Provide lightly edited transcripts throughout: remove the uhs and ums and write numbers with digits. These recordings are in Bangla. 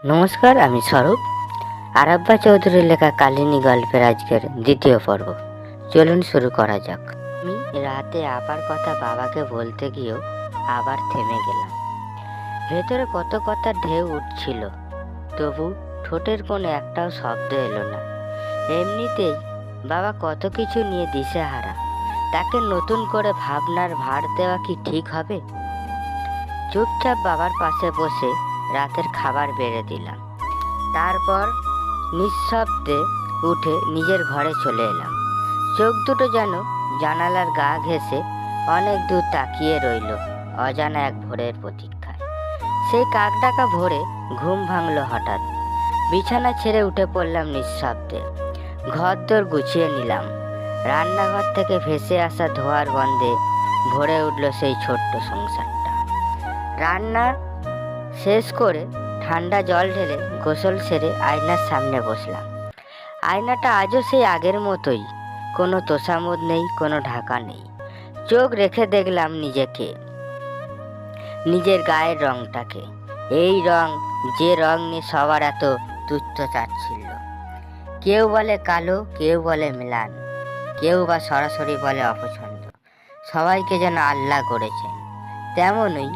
নমস্কার, আমি স্বরূপ। আরাব্বা চৌধুরীর লেখা কালিনী গল্পের আজকের দ্বিতীয় পর্ব। চলুন শুরু করা যাক। আমি রাতে আবার কথা বাবাকে বলতে গিয়েও আবার থেমে গেলাম। ভেতরে কত কথার ঢেউ উঠছিল, তবু ঠোঁটের কোনো একটাও শব্দ এলো না। এমনিতেই বাবা কত কিছু নিয়ে দিশেহারা, তাকে নতুন করে ভাবনার ভার দেওয়া কি ঠিক হবে? চুপচাপ বাবার পাশে বসে রাতের খাবার বেড়ে দিলাম। তারপর নিঃশব্দে উঠে নিজের ঘরে চলে এলাম। চোখ দুটো যেন জানালার গা ঘেঁষে অনেক দূর তাকিয়ে রইল অজানা এক ভোরের প্রতীক্ষায়। সেই কাকডাকা ভোরে ঘুম ভাঙল হঠাৎ। বিছানা ছেড়ে উঠে পড়লাম নিঃশব্দে। ঘরদোর গুছিয়ে নিলাম। রান্নাঘর থেকে ভেসে আসা ধোঁয়ার গন্ধে ভরে উঠল সেই ছোট্ট সংসারটা। রান্না শেষ করে ঠান্ডা জল ঢেলে গোসল সেরে আয়নার সামনে বসলাম। আয়নাটা আজও সেই আগের মতোই, কোনো তোষামোদ নেই, কোনো ঢাকা নেই। চোখ রেখে দেখলাম নিজেকে, নিজের গায়ের রংটাকে। এই রং, যে রং নিয়ে সবার এত তুচ্ছ চাচ্ছিল। কেউ বলে কালো, কেউ বলে ম্লান, কেউ বা সরাসরি বলে অপছন্দ। সবাইকে যেন আল্লাহ করেছেন, তেমনই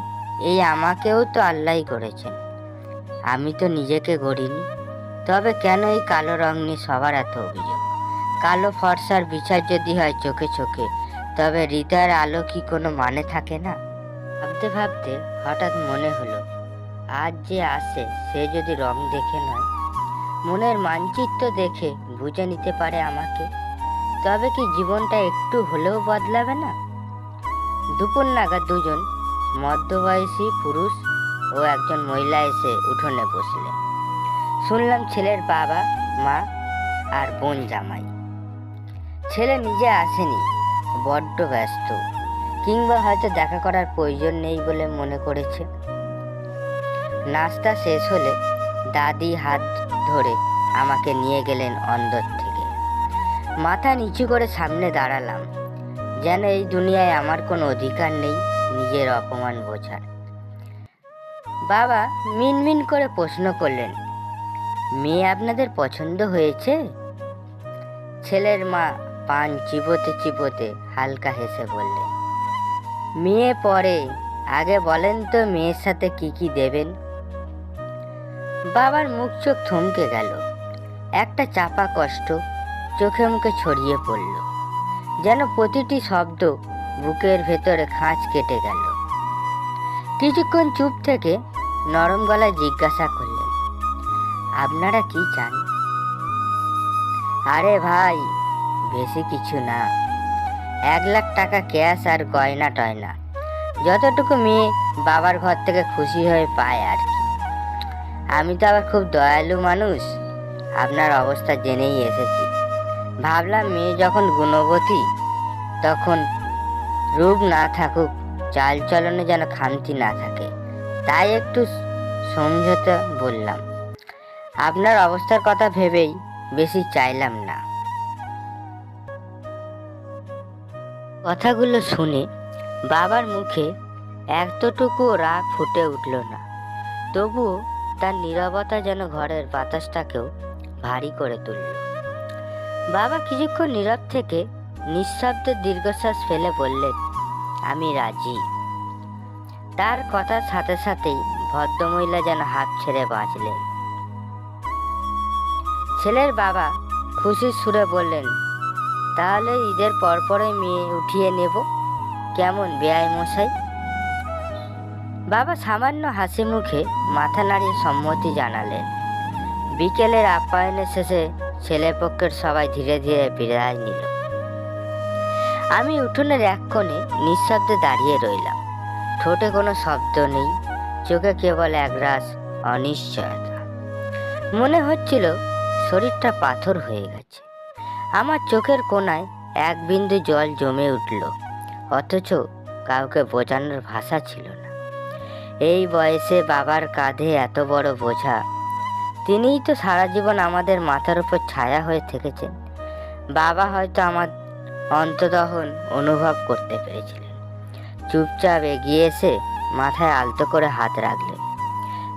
এই আমাকেও তো আল্লাহই করেছেন। আমি তো নিজেকে গড়িনি। তবে কেন এই কালো রং নিয়ে সবার এত অভিযোগ? কালো ফর্সার বিচার যদি হয় চোখে চোখে, তবে হৃদয়ের আলো কি কোনো মানে থাকে না? ভাবতে ভাবতে হঠাৎ মনে হলো, আজ যে আসে সে যদি রং দেখে নয়, মনের মানচিত্র দেখে বুঝে নিতে পারে আমাকে, তবে কি জীবনটা একটু হলেও বদলাবে না? দুপুর নাগাদ দুজন মধ্যবয়সী পুরুষ ও একজন মহিলা এসে উঠোনে বসলেন। শুনলাম ছেলের বাবা, মা আর বোন জামাই। ছেলে নিজে আসেনি, বড্ড ব্যস্ত, কিংবা হয়তো দেখা করার প্রয়োজন নেই বলে মনে করেছে। নাস্তা শেষ হলে দাদি হাত ধরে আমাকে নিয়ে গেলেন অন্দর থেকে। মাথা নিচু করে সামনে দাঁড়ালাম, যেন এই দুনিয়ায় আমার কোনো অধিকার নেই নিজের অপমান বোঝার। বাবা মিনমিন করে প্রশ্ন করলেন, মেয়ে আপনাদের পছন্দ হয়েছে? ছেলের মা পান চিবোতে চিবোতে হালকা হেসে বললেন, মেয়ে পরে, আগে বলেন তো মেয়ের সাথে কি কি দেবেন? বাবার মুখ চোখ থমকে গেল। একটা চাপা কষ্ট চোখে মুখে ছড়িয়ে পড়ল, যেন প্রতিটি শব্দ বুকের ভেতরে খাঁজ কেটে গেল। কিছুক্ষণ চুপ থেকে নরম গলায় জিজ্ঞাসা করলেন, আপনারা কি চান? আরে ভাই, বেশি কিছু না, 1 লাখ টাকা ক্যাশ আর গয়না টয়না, যতটুকু মেয়ে বাবার ঘর থেকে খুশি হয়ে পায় আর কি। আমি তো আবার খুব দয়ালু মানুষ, আপনার অবস্থা জেনেই এসেছি। ভাবলাম মেয়ে যখন গুণবতী, তখন রূপ না থাকুক, চালচলনে যেন খামতি না থাকে, তাই একটু সমঝোতা বললাম। আপনার অবস্থার কথা ভেবেই বেশি চাইলাম না। কথাগুলো শুনে বাবার মুখে এতটুকু রাগ ফুটে উঠল না, তবুও তার নীরবতা যেন ঘরের বাতাসটাকেও ভারী করে তুলল। বাবা কিছুক্ষণ নীরব থেকে নিঃশব্দে দীর্ঘশ্বাস ফেলে বললেন, আমি রাজি। তার কথার সাথে সাথেই ভদ্রমহিলা যেন হাত ছেড়ে বাঁচলেন। ছেলের বাবা খুশির সুরে বললেন, তাহলে ঈদের পরপরে মেয়ে উঠিয়ে নেব, কেমন বেয়াই মশাই? বাবা সামান্য হাসি মুখে মাথা নাড়িয়ে সম্মতি জানালেন। বিকেলের আপ্যায়নের শেষে ছেলেপক্ষের সবাই ধীরে ধীরে বিদায় নিল। আমি উঠোনের এক কোণে নিঃশব্দে দাঁড়িয়ে রইলাম। ঠোঁটে কোনো শব্দ নেই, চোখে কেবল একরাশ অনিশ্চয়তা। মনে হচ্ছিল শরীরটা পাথর হয়ে গেছে। আমার চোখের কোণায় এক বিন্দু জল জমে উঠল, অথচ কাউকে বোঝানোর ভাষা ছিল না। এই বয়সে বাবার কাঁধে এত বড় বোঝা, তিনিই তো সারা জীবন আমাদের মাথার উপর ছায়া হয়ে থেকেছেন। বাবা হয়তো আমার অন্তর্দহন অনুভব করতে পেরেছিলেন। চুপচাপ এগিয়ে এসে মাথায় আলতো করে হাত রাখলেন।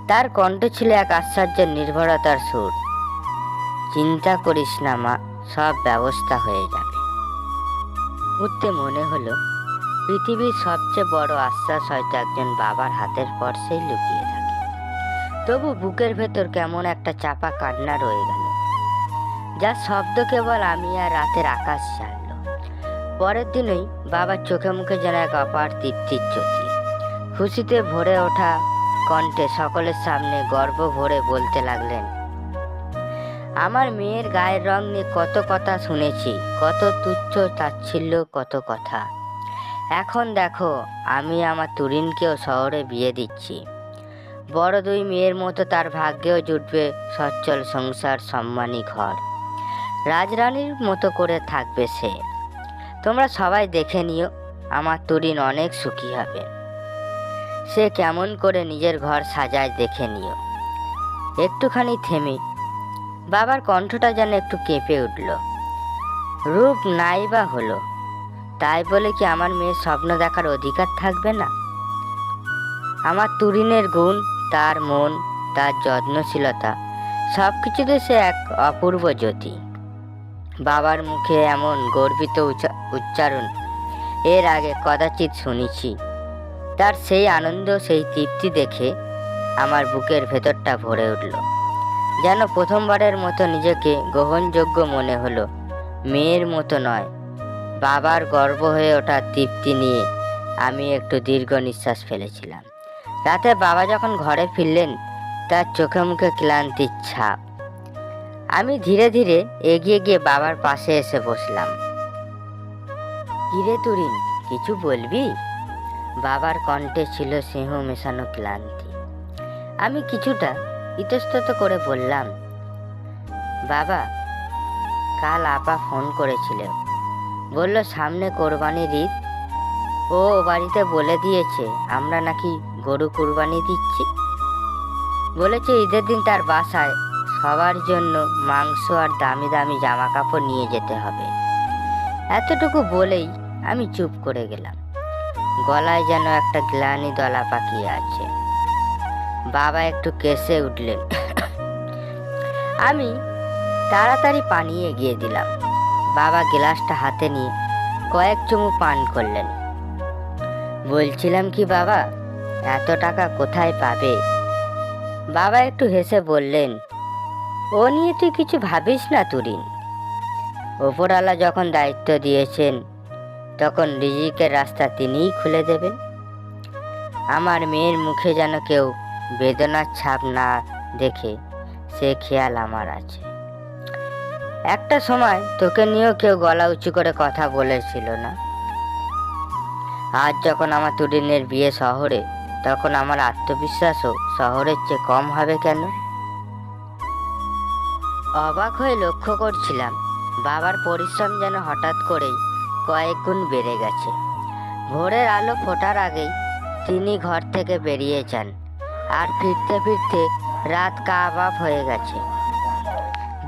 তার কণ্ঠে ছিল এক আশ্চর্য নির্ভরতার সুর। চিন্তা করিস না মা, সব ব্যবস্থা হয়ে যাবে। উঠতে মনে হলো পৃথিবীর সবচেয়ে বড় আশ্বাস হয়তো একজন বাবার হাতের স্পর্শেই লুকিয়ে থাকে। তবু বুকের ভেতর কেমন একটা চাপা কান্না রয়ে গেল, যার শব্দ কেবল আমি আর রাতের আকাশ জানল। পরের দিনই বাবার চোখে মুখে যেন এক অপার তৃপ্তির জ্যোতি। খুশিতে ভরে ওঠা কণ্ঠে সকলের সামনে গর্ব ভরে বলতে লাগলেন, আমার মেয়ের গায়ের রং নিয়ে কত কথা শুনেছি, কত তুচ্ছ তাচ্ছিল্য, কত কথা। এখন দেখো, আমি আমার তুরিনকেও শহরে বিয়ে দিচ্ছি। বড় দুই মেয়ের মতো তার ভাগ্যেও জুটবে সচ্ছল সংসার, সম্মানী ঘর। রাজরানীর মতো করে থাকবে সে। তোমরা সবাই দেখে নিও, আমার তুরিন অনেক সুখী হবে। সে কেমন করে নিজের ঘর সাজায় দেখে নিও। একটুখানি থেমে বাবার কণ্ঠটা যেন একটু কেঁপে উঠল। রূপ নাই বা হলো, তাই বলে কি আমার মেয়ের স্বপ্ন দেখার অধিকার থাকবে না? আমার তুরিনের গুণ, তার মন, তার যত্নশীলতা, সব কিছুতে সে এক অপূর্ব জ্যোতি। বাবার মুখে এমন গর্বিত উচ্চারণ এর আগে কদাচিৎ শুনেছি। তার সেই আনন্দ, সেই তৃপ্তি দেখে আমার বুকের ভেতরটা ভরে উঠল। যেন প্রথমবারের মতো নিজেকে গ্রহণযোগ্য মনে হলো। মেয়ের মতো নয়, বাবার গর্ব হয়ে ওঠা তৃপ্তি নিয়ে আমি একটু দীর্ঘ নিঃশ্বাস ফেলেছিলাম। রাতে বাবা যখন ঘরে ফিরলেন, তার চোখে মুখে ক্লান্তির ছাপ। আমি ধীরে ধীরে এগিয়ে গিয়ে বাবার পাশে এসে বসলাম। কিরে তুরিন, কিছু বলবি? বাবার কণ্ঠে ছিল সিংহ মেশানো ক্লান্তি। আমি কিছুটা ইতস্তত করে বললাম, বাবা, কাল আপা ফোন করেছিল, বলল সামনে কোরবানির ঈদ। ও বাড়িতে বলে দিয়েছে আমরা নাকি গরু কুরবানি দিচ্ছি। বলেছে ঈদের দিন তার বাসায় সবার জন্য মাংস আর দামি দামি জামা কাপড় নিয়ে যেতে হবে। এতটুকু বলেই আমি চুপ করে গেলাম। গলায় যেন একটা গ্লানি দলা পাকিয়ে আছে। বাবা একটু কেসে উঠলেন। আমি তাড়াতাড়ি পানি এগিয়ে দিলাম। বাবা গ্লাসটা হাতে নিয়ে কয়েক চুমুক পান করলেন। বলছিলাম কি বাবা, এত টাকা কোথায় পাবে? বাবা একটু হেসে বললেন, ও নিয়ে তুই কিছু ভাবিস না তুরিন। ওপরওয়ালা যখন দায়িত্ব দিয়েছেন, তখন রিজিকের রাস্তা তিনিই খুলে দেবেন। আমার মেয়ের মুখে যেন কেউ বেদনার ছাপ না দেখে, সে খেয়াল আমার আছে। একটা সময় তোকে নিয়েও কেউ গলা উঁচু করে কথা বলেছিল না? আজ যখন আমার তুরিনের বিয়ে শহরে, তখন আমার আত্মবিশ্বাসও শহরের চেয়ে কম হবে কেন? অবাক হয়ে লক্ষ্য করছিলাম বাবার পরিশ্রম যেন হঠাৎ করেই কয়েক গুণ বেড়ে গেছে। ভোরের আলো ফোটার আগেই তিনি ঘর থেকে বেরিয়ে যান, আর ফিরতে ফিরতে রাত কাবাব হয়ে গেছে।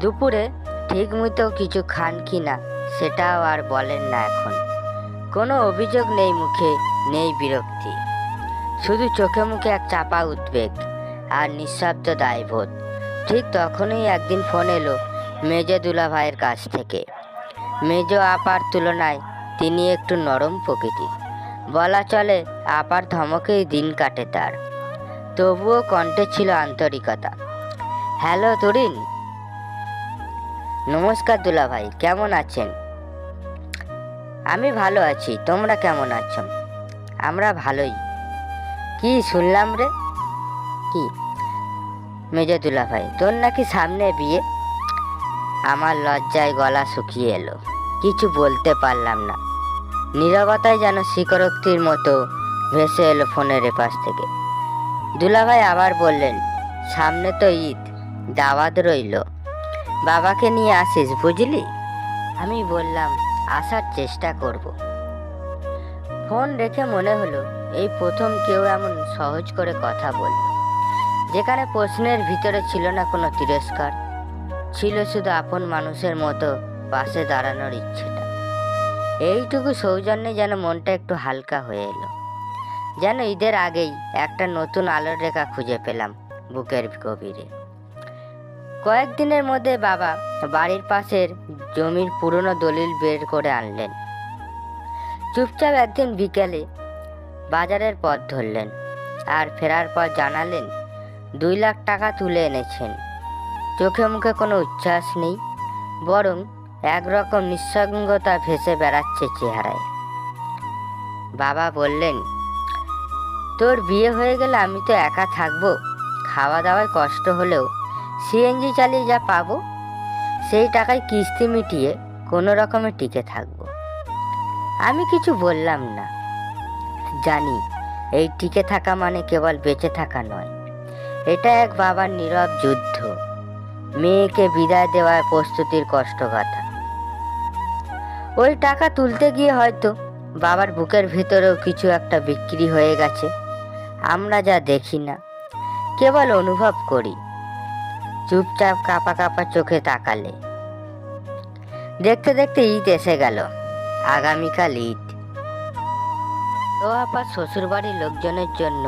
দুপুরে ঠিক মতো কিছু খান কি না সেটাও আর বলেন না এখন। কোনো অভিযোগ নেই মুখে, নেই বিরক্তি, শুধু চোখে মুখে এক চাপা উদ্বেগ আর নিঃশব্দ দায়বোধ। ঠিক তখনই একদিন ফোন এলো মেজো দুলাভাইয়ের কাছ থেকে। মেজো আপার তুলনায় তিনি একটু নরম প্রকৃতির, বলা চলে আপার ধমকেই দিন কাটে তার। তবুও কণ্ঠে ছিল আন্তরিকতা। হ্যালো তুরিন। নমস্কার দুলাভাই, কেমন আছেন? আমি ভালো আছি, তোমরা কেমন আছো? আমরা ভালোই। কি শুনলাম রে? কি? মেজো দুলাভাই, তোর নাকি সামনে বিয়ে? আমার লজ্জায় গলা শুকিয়ে এলো, কিছু বলতে পারলাম না। নীরবতায় যেন স্বীকারোক্তির মতো ভেসে এলো ফোনের এপাশ থেকে। দুলাভাই আবার বললেন, সামনে তো ঈদ, দাওয়াত রইল, বাবাকে নিয়ে আসিস বুঝলি। আমি বললাম, আসার চেষ্টা করব। ফোন রেখে মনে হলো এই প্রথম কেউ এমন সহজ করে কথা বলল, যেখানে প্রশ্নের ভিতরে ছিল না কোনো তিরস্কার, ছিল শুধু আপন মানুষের মতো পাশে দাঁড়ানোর ইচ্ছেটা। এইটুকু সৌজন্যে যেন মনটা একটু হালকা হয়ে এলো। যেন ঈদের আগেই একটা নতুন আলোর রেখা খুঁজে পেলাম বুকের গভীরে। কয়েকদিনের মধ্যে বাবা বাড়ির পাশের জমির পুরনো দলিল বের করে আনলেন। চুপচাপ একদিন বিকেলে বাজারের পথ ধরলেন, আর ফেরার পর জানালেন 2 লাখ টাকা তুলে এনেছেন। চোখে মুখে কোনো উচ্ছ্বাস নেই, বরং একরকম নিঃসঙ্গতা ভেসে বেড়াচ্ছে চেহারায়। বাবা বললেন, তোর বিয়ে হয়ে গেলে আমি তো একা থাকবো। খাওয়া দাওয়ায় কষ্ট হলেও সিএনজি চালিয়ে যা পাবো সেই টাকায় কিস্তি মিটিয়ে কোনো রকমে টিকে থাকবো। আমি কিছু বললাম না। জানি এই টিকে থাকা মানে কেবল বেঁচে থাকা নয়, এটা এক বাবার নীরব যুদ্ধ, মেয়েকে বিদায় দেওয়ার প্রস্তুতির কষ্টগাথা। ওই টাকা তুলতে গিয়ে হয়তো বাবার বুকের ভেতরেও কিছু একটা বিক্রি হয়ে গেছে। আমরা যা দেখি না, কেবল অনুভব করি। চুপচাপ কাঁপা কাঁপা চোখে তাকালে। দেখতে দেখতে ঈদ এসে গেল। আগামীকাল ঈদ। তো আপা শ্বশুরবাড়ির লোকজনের জন্য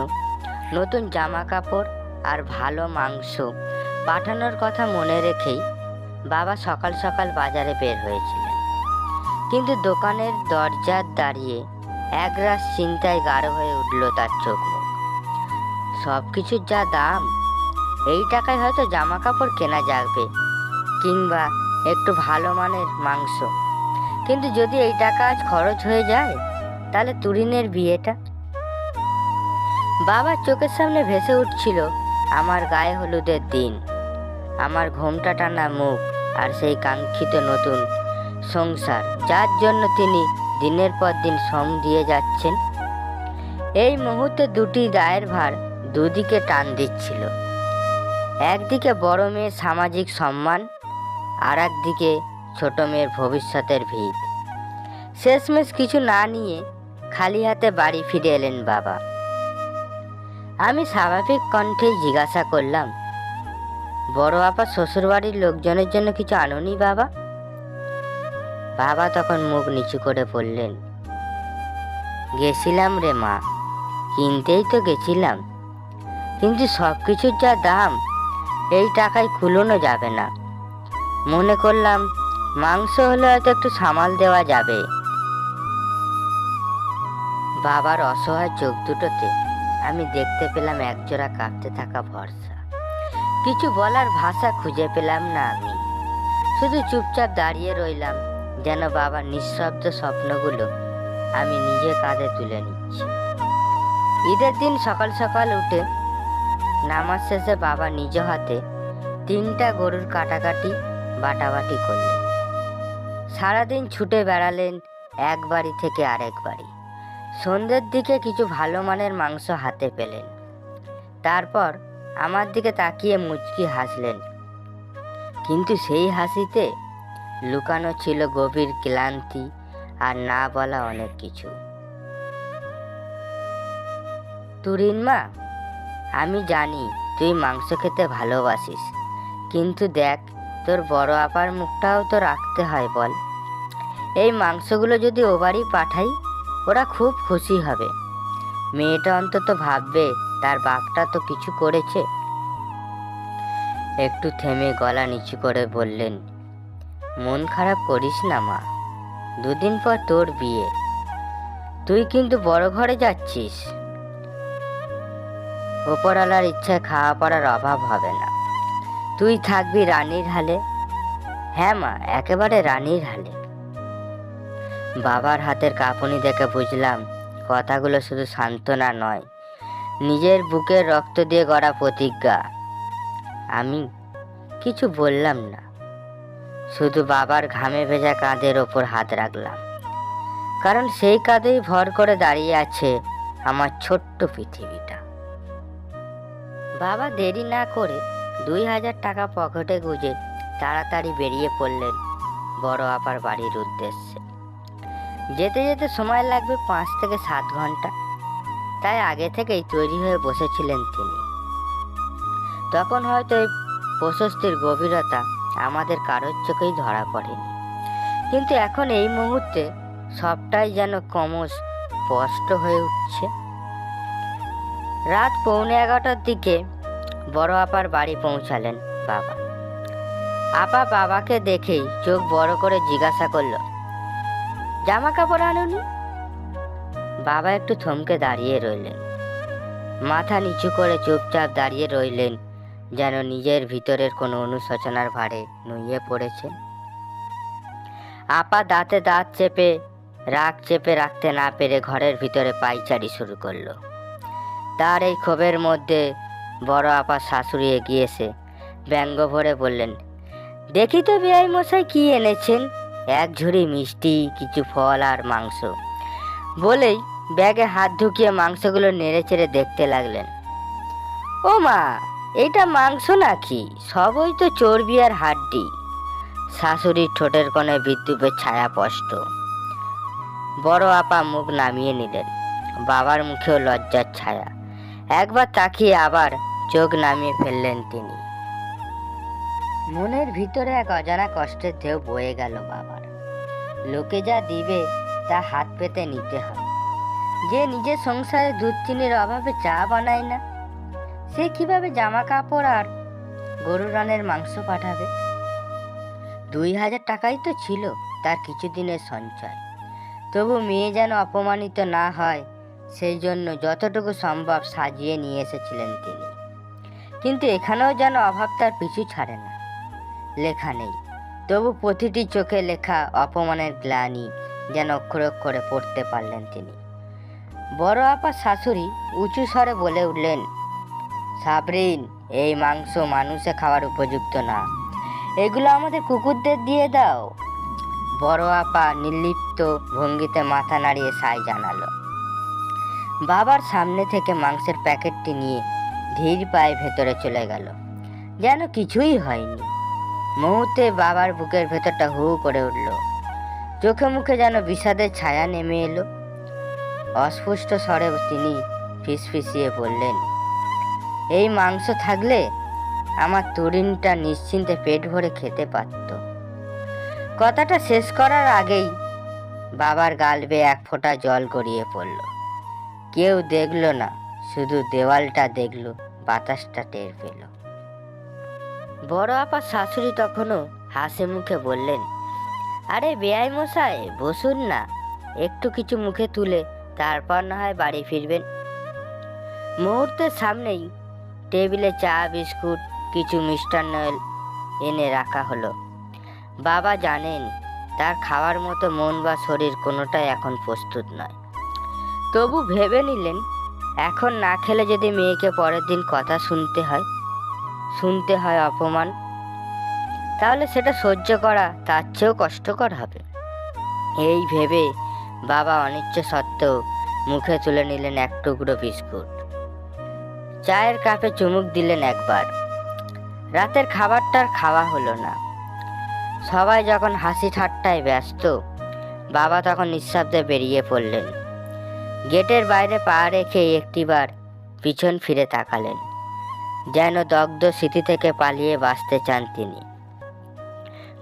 নতুন জামা কাপড় আর ভালো মাংস পাঠানোর কথা মনে রেখেই বাবা সকাল সকাল বাজারে বের হয়েছিলেন। কিন্তু দোকানের দরজার দাঁড়িয়ে একরাশ চিন্তায় গাঢ় হয়ে উঠল তার চোখ মুখ। সব কিছুর যা দাম, এই টাকায় হয়তো জামা কাপড় কেনা যাবে, কিংবা একটু ভালো মানের মাংস। কিন্তু যদি এই টাকা আজ খরচ হয়ে যায়, তাহলে তুরিনের বিয়েটা। বাবার চোখের সামনে ভেসে উঠছিল আমার গায়ে হলুদের দিন, আমার ঘোমটা টানা মুখ, আর সেই কাঙ্ক্ষিত নতুন সংসার যার জন্য তিনি দিনের পর দিন শ্রম দিয়ে যাচ্ছেন। এই মুহূর্তে দুটি দায়ের ভার দুদিকে টান দিচ্ছিল। একদিকে বড় মেয়ের সামাজিক সম্মান, আর একদিকে ছোট মেয়ের ভবিষ্যতের ভিত। শেষমেশ কিছু না নিয়ে খালি হাতে বাড়ি ফিরে এলেন বাবা। আমি স্বাভাবিক কণ্ঠে জিজ্ঞাসা করলাম, বড় আপা শ্বশুরবাড়ির লোকজনের জন্য কিছু আনোনি বাবা? বাবা তখন মুখ নিচু করে বললেন, গেছিলাম রে মা, কিনতেই তো গেছিলাম, কিন্তু সব কিছুর যা দাম, এই টাকায় কুলোনো যাবে না। মনে করলাম মাংস হলে হয়তো একটু সামাল দেওয়া যাবে। বাবার অসহায় চোখ দুটোতে আমি দেখতে পেলাম একজোড়া কাঁপতে থাকা ভরসা। কিছু বলার ভাষা খুঁজে পেলাম না। আমি শুধু চুপচাপ দাঁড়িয়ে রইলাম, যেন বাবার নিঃশব্দ স্বপ্নগুলো আমি নিজে কাঁধে তুলে নিচ্ছি। ঈদের দিন সকাল সকাল উঠে নামাজ শেষে বাবা নিজ হাতে 3টা গরুর কাটাকাটি বাটাবাটি করলেন। সারাদিন ছুটে বেড়ালেন এক বাড়ি থেকে আরেক বাড়ি। সন্ধ্যের দিকে কিছু ভালো মানের মাংস হাতে পেলেন। তারপর আমার দিকে তাকিয়ে মুচকি হাসলেন, কিন্তু সেই হাসিতে লুকানো ছিল গভীর ক্লান্তি আর না বলা অনেক কিছু। তুরিন মা, আমি জানি তুই মাংস খেতে ভালোবাসিস, কিন্তু দেখ, তোর বড় আপার মুখটাও তো রাখতে হয় বল। এই মাংসগুলো যদি ও বাড়ি পাঠাই, ওরা খুব খুশি হবে। মেয়েটা অন্তত ভাববে তার বাপটা তো কিছু করেছে। একটু থেমে গলা নিচু করে বললেন, মন খারাপ করিস না মা, 2 দিন পর তোর বিয়ে। তুই কিন্তু বড় ঘরে যাচ্ছিস। ওপরওয়ালার ইচ্ছায় খাওয়া পড়ার অভাব হবে না। তুই থাকবি রানীর হালে। হ্যাঁ মা, একেবারে রানীর হালে। বাবার হাতের কাঁপুনি দেখে বুঝলাম কথাগুলো শুধু সান্ত্বনা নয়, নিজের বুকের রক্ত দিয়ে গড়া প্রতিজ্ঞা। আমি কিছু বললাম না, শুধু বাবার ঘামে ভেজা কাঁধের ওপর হাত রাখলাম, কারণ সেই কাঁধেই ভর করে দাঁড়িয়ে আছে আমার ছোট্ট পৃথিবীটা। বাবা দেরি না করে 2000 টাকা পকেটে গুজে তাড়াতাড়ি বেরিয়ে পড়লেন বড় আপার বাড়ির উদ্দেশ্যে। যেতে যেতে সময় লাগবে 5 থেকে 7 ঘন্টা, তাই আগে থেকেই তৈরি হয়ে বসেছিলেন তিনি। তখন হয়তো এই প্রশস্তির গভীরতা আমাদের কারোর চোখেই ধরা পড়েনি, কিন্তু এখন এই মুহূর্তে সবটাই যেন ক্রমশ স্পষ্ট হয়ে উঠছে। রাত 11:15 দিকে বড় আপার বাড়ি পৌঁছালেন বাবা। আপা বাবাকে দেখেই চোখ বড় করে জিজ্ঞাসা করলো, জামা কাপড় আনুনি? বাবা একটু থমকে দাঁড়িয়ে রইলেন, মাথা নিচু করে চুপচাপ দাঁড়িয়ে রইলেন, যেন নিজের ভিতরের কোনো অনুশোচনার ভারে নুয়ে পড়েছেন। আপা দাঁতে দাঁত চেপে রাগ চেপে রাখতে না পেরে ঘরের ভিতরে পায়চারি শুরু করলো। তার এই ক্ষোভের মধ্যে বড় আপা শাশুড়ি এগিয়ে এসে ব্যঙ্গ ভরে বললেন, দেখি তো বেয়াই মশাই কি এনেছেন, এক ঝুড়ি মিষ্টি, কিছু ফল আর মাংস। বলেই ব্যাগে হাত ঢুকিয়ে মাংসগুলো নেড়ে চেড়ে দেখতে লাগলেন। ও মা, এটা মাংস নাকি? সবই তো চর্বি আর হাড্ডি। শাশুড়ির ঠোঁটের কোণে বিদ্যুতের ছায়া স্পষ্ট। বড় আপা মুখ নামিয়ে নিলেন, বাবার মুখেও লজ্জার ছায়া। একবার তাকিয়ে আবার চোখ নামিয়ে ফেললেন তিনি। মনের ভিতরে এক অজানা কষ্টের ঢেউ বয়ে গেল বাবার। লোকে যা দিবে তা হাত পেতে নিতে হয়। যে নিজের সংসারে দুধ চিনির অভাবে চা বানায় না, সে কিভাবে জামা কাপড় আর গরু রানের মাংস পাঠাবে? 2000 টাকাই তো ছিল তার কিছুদিনের সঞ্চয়। তবু মেয়ে যেন অপমানিত না হয় সেই জন্য যতটুকু সম্ভব সাজিয়ে নিয়ে এসেছিলেন তিনি। কিন্তু এখানেও যেন অভাব তার পিছু ছাড়ে না। লেখা নেই, তবু প্রতিটি চোখে লেখা অপমানের গ্লানি যেন অক্ষরে অক্ষরে পড়তে পারলেন তিনি। বড় আপা শাশুড়ি উঁচু স্বরে বলে উঠলেন, সাবরিন, এই মাংস মানুষে খাওয়ার উপযুক্ত না, এগুলো আমাদের কুকুরদের দিয়ে দাও। বড় আপা নির্লিপ্ত ভঙ্গিতে মাথা নাড়িয়ে সাই জানালো। বাবার সামনে থেকে মাংসের প্যাকেটটি নিয়ে ধীর পায়ে ভেতরে চলে গেল, যেন কিছুই হয়নি। মুহূর্তে বাবার বুকের ভেতরটা হু করে উঠল, চোখে মুখে যেন বিষাদের ছায়া নেমে এলো। অস্পষ্ট স্বরে তিনি ফিসফিসিয়ে বললেন, এই মাংস থাকলে আমার তরুণীটা নিশ্চিন্তে পেট ভরে খেতে পারত। কথাটা শেষ করার আগেই বাবার গাল বেয়ে এক ফোঁটা জল গড়িয়ে পড়ল। কেউ দেখল না, শুধু দেওয়ালটা দেখল, বাতাসটা টের পেল। বড় আপা শাশুড়ি তখনও হাসি মুখে বললেন, আরে বেয়াই মশাই, বসুন না, একটু কিছু মুখে তুলে তারপর না হয় বাড়ি ফিরবেন। মুহূর্তের সামনেই টেবিলে চা, বিস্কুট, কিছু মিষ্টান্ন এনে রাখা হলো। বাবা জানেন তার খাওয়ার মতো মন বা শরীর কোনোটাই এখন প্রস্তুত নয়। তবু ভেবে নিলেন, এখন না খেলে যদি মেয়েকে পরের দিন কথা শুনতে হয় অপমান, তাহলে সেটা সহ্য করা তার চেয়েও কষ্টকর হবে। এই ভেবে বাবা অনিচ্ছা সত্ত্বেও মুখে তুলে নিলেন এক টুকরো বিস্কুট। চায়ের কাপে চুমুক দিলেন একবার। রাতের খাবারটার খাওয়া হলো না। সবাই যখন হাসি ঠাট্টায় ব্যস্ত, বাবা তখন নিঃশব্দে বেরিয়ে পড়লেন। গেটের বাইরে পা রেখে একটিবার পিছন ফিরে তাকালেন, যেন দগ্ধ স্মৃতি থেকে পালিয়ে বাঁচতে চান তিনি।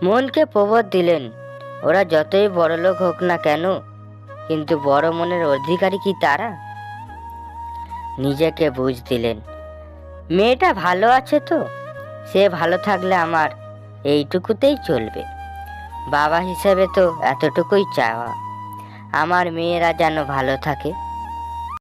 মনকে প্রবোধ দিলেন, ওরা যতই বড়লোক হোক না কেন, কিন্তু বড় মনের অধিকারী কি তারা? নিজেকে বুঝ দিলেন, মেয়েটা ভালো আছে তো, সে ভালো থাকলে আমার এইটুকুতেই চলবে। বাবা হিসেবে তো এতটুকুই চাওয়া, আমার মেয়েরা যেন ভালো থাকে।